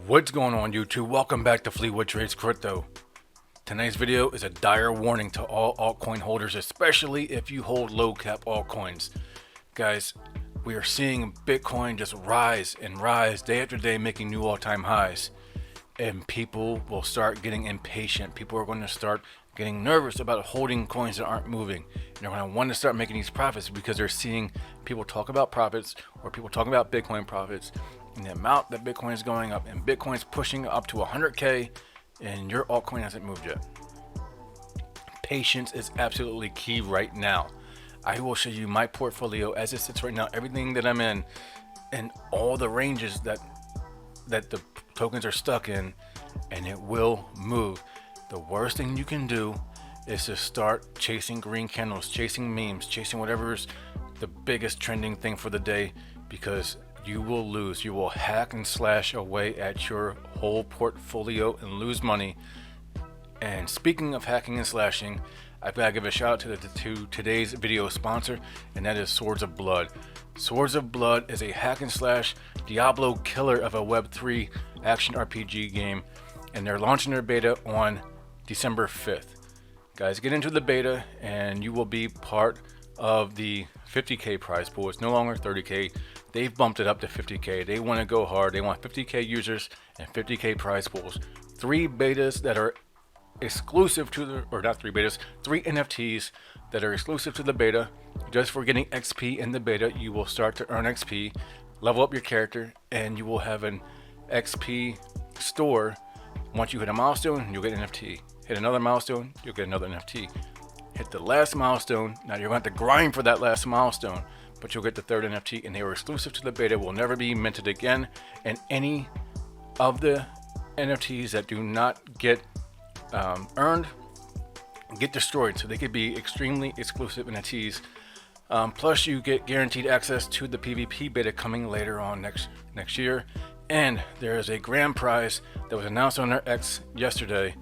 What's going on, YouTube? Welcome back to Fleetwood Trades Crypto. Tonight's video is a dire warning to all altcoin holders, especially if you hold low cap altcoins. Guys, we are seeing Bitcoin just rise and rise day after day, making new all-time highs. And people will start getting impatient. People are going to start getting nervous about holding coins that aren't moving. And they're going to want to start making these profits because they're seeing people talk about profits or people talking about Bitcoin profits and the amount that Bitcoin is going up, and Bitcoin's pushing up to 100K and your altcoin hasn't moved yet. Patience is absolutely key right now. I will show you my portfolio as it sits right now, everything that I'm in, and all the ranges that the tokens are stuck in, and it will move. The worst thing you can do is to start chasing green candles, chasing memes, chasing whatever's the biggest trending thing for the day, because you will lose. You will hack and slash away at your whole portfolio and lose money. And speaking of hacking and slashing, I've got to give a shout out to today's video sponsor, and that is Swords of Blood. Swords of Blood is a hack and slash Diablo killer of a Web3 action RPG game, and they're launching their beta on December 5th. Guys, get into the beta and you will be part of the 50K prize pool. It's no longer 30K. They've bumped it up to 50K. They want to go hard. They want 50K users and 50K prize pools. 3 betas that are exclusive to the, or not 3 betas, 3 NFTs that are exclusive to the beta. Just for getting XP in the beta, you will start to earn XP, level up your character, and you will have an XP store. Once you hit a milestone, you'll get an NFT. Hit another milestone, you'll get another NFT. Hit the last milestone, now you're going to have to grind for that last milestone, but you'll get the 3rd NFT, and they are exclusive to the beta, will never be minted again, and any of the NFTs that do not get earned get destroyed, so they could be extremely exclusive NFTs. Plus you get guaranteed access to the PvP beta coming later on next year, and there is a grand prize that was announced on their X yesterday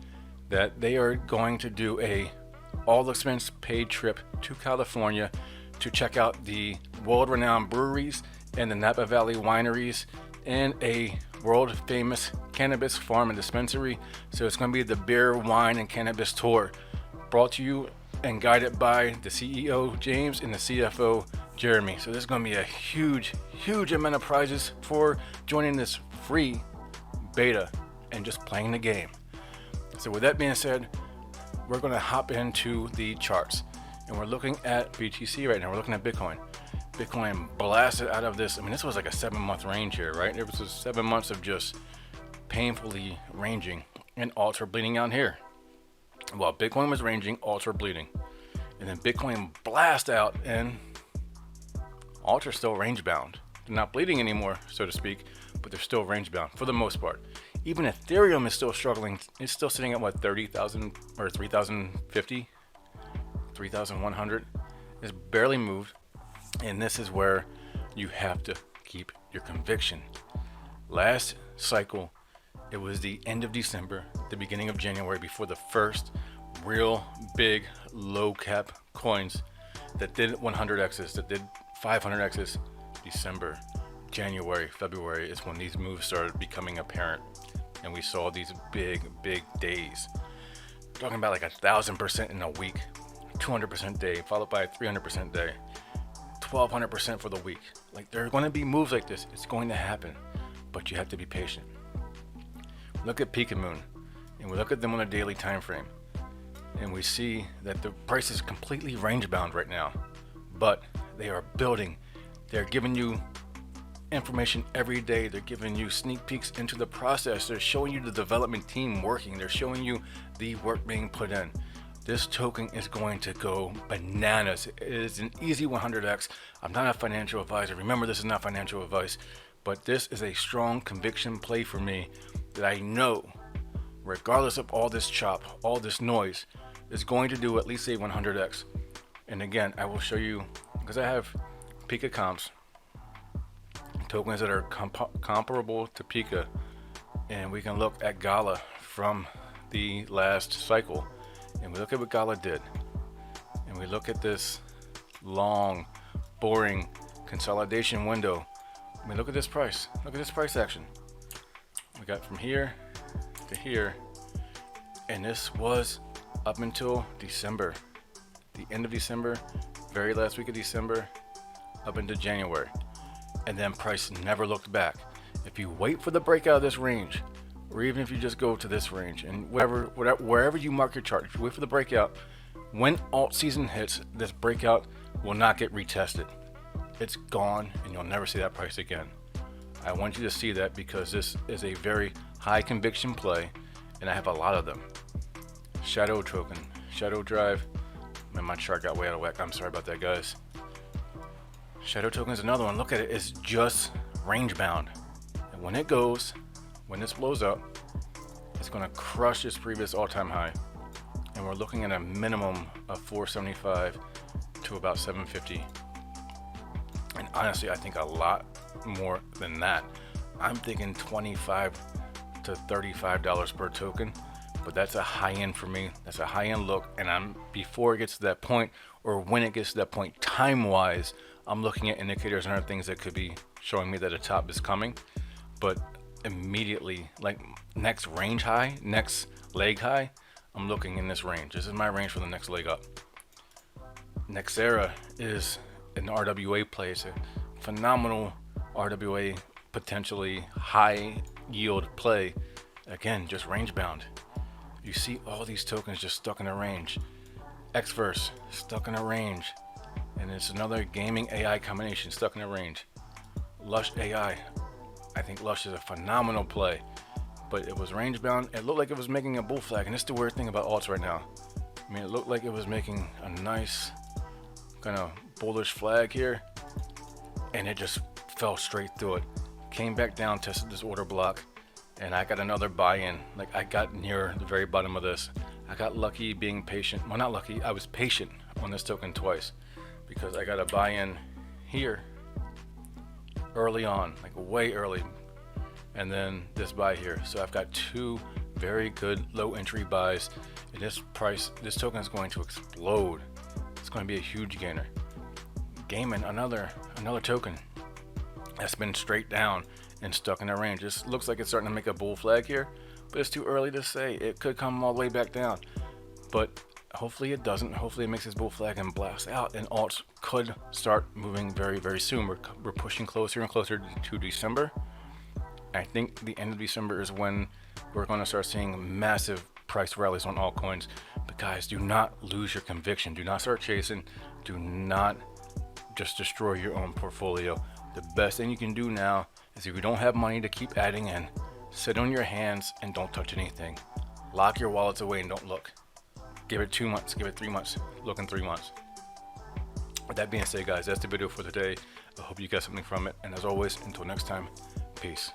that they are going to do a all expense paid trip to California to check out the world-renowned breweries and the Napa Valley wineries and a world-famous cannabis farm and dispensary. So it's going to be the beer, wine, and cannabis tour, brought to you and guided by the CEO James and the CFO Jeremy. So this is going to be a huge amount of prizes for joining this free beta and just playing the game. So with that being said, we're going to hop into the charts, and we're looking at BTC right now. We're looking at Bitcoin. Bitcoin blasted out of this. I mean, this was like a 7-month range here, right? There was 7 months of just painfully ranging, and alts are bleeding out here. While Bitcoin was ranging, alts were bleeding, and then Bitcoin blast out, and alts are still range bound. They're not bleeding anymore, so to speak, but they're still range bound for the most part. Even Ethereum is still struggling. It's still sitting at what, 30,000 or 3,050, 3,100. It's barely moved, and this is where you have to keep your conviction. Last cycle, it was the end of December, the beginning of January, before the first real big low cap coins that did 100x's, that did 500x's. December, January, February is when these moves started becoming apparent, and we saw these big days. We're talking about like 1,000% in a week, 200% day, followed by a 300% day, 1,200% for the week. Like, there are going to be moves like this. It's going to happen, but you have to be patient. Look at Pikamoon, and we look at them on a daily time frame, and we see that the price is completely range bound right now, but they are building. They're giving you information every day. They're giving you sneak peeks into the process. They're showing you the development team working. They're showing you the work being put in. This token is going to go bananas. It is an easy 100x. I'm not a financial advisor. Remember, this is not financial advice, but this is a strong conviction play for me that I know, regardless of all this chop, all this noise, is going to do at least a 100x. And again, I will show you, because I have Pika comps, tokens that are comparable to Pika, and we can look at Gala from the last cycle, and we look at what Gala did, and we look at this long, boring consolidation window. I mean, look at this price. Look at this price action. We got from here to here, and this was up until December, the end of December, very last week of December, up into January, and then price never looked back. If you wait for the breakout of this range, or even if you just go to this range and wherever you mark your chart, if you wait for the breakout, when alt season hits, this breakout will not get retested. It's gone, and you'll never see that price again. I want you to see that because this is a very high conviction play, and I have a lot of them. Shadow token, shadow drive. Man, my chart got way out of whack. I'm sorry about that, guys. Shadow token is another one. Look at it. It's just range bound. And when it goes, when this blows up, it's going to crush its previous all-time high. And we're looking at a minimum of 475 to about 750. And honestly, I think a lot more than that. I'm thinking $25 to $35 per token, but that's a high end for me. That's a high end look, and before it gets to that point, or when it gets to that point time wise, I'm looking at indicators and other things that could be showing me that a top is coming. But immediately, like next range high, next leg high, I'm looking in this range. This is my range for the next leg up. Nexera is an RWA play. It's a phenomenal RWA, potentially high yield play. Again, just range bound. You see all these tokens just stuck in a range. Xverse stuck in a range, and it's another gaming AI combination stuck in a range. Lush AI, I think Lush is a phenomenal play, but it was range bound. It looked like it was making a bull flag, and it's the weird thing about alts right now. I mean, it looked like it was making a nice kind of bullish flag here, and it just fell straight through it. Came back down, tested this order block, and I got another buy-in. Like, I got near the very bottom of this. I got lucky being patient. Well, not lucky, I was patient on this token twice, because I got a buy-in here early on, like way early, and then this buy here. So I've got two very good low entry buys, and this token is going to explode. It's going to be a huge gainer. Gaiman, another token that's been straight down and stuck in a range. This looks like it's starting to make a bull flag here, but it's too early to say. It could come all the way back down, but hopefully it doesn't. Hopefully it makes this bull flag and blasts out, and alts could start moving very, very soon. We're pushing closer and closer to December. I think the end of December is when we're going to start seeing massive price rallies on altcoins. But guys, do not lose your conviction. Do not start chasing. Do not just destroy your own portfolio. The best thing you can do now is, if you don't have money to keep adding in, sit on your hands and don't touch anything. Lock your wallets away and don't look. Give it 2 months, give it 3 months, look in 3 months. With that being said, guys, that's the video for today. I hope you got something from it. And as always, until next time, peace.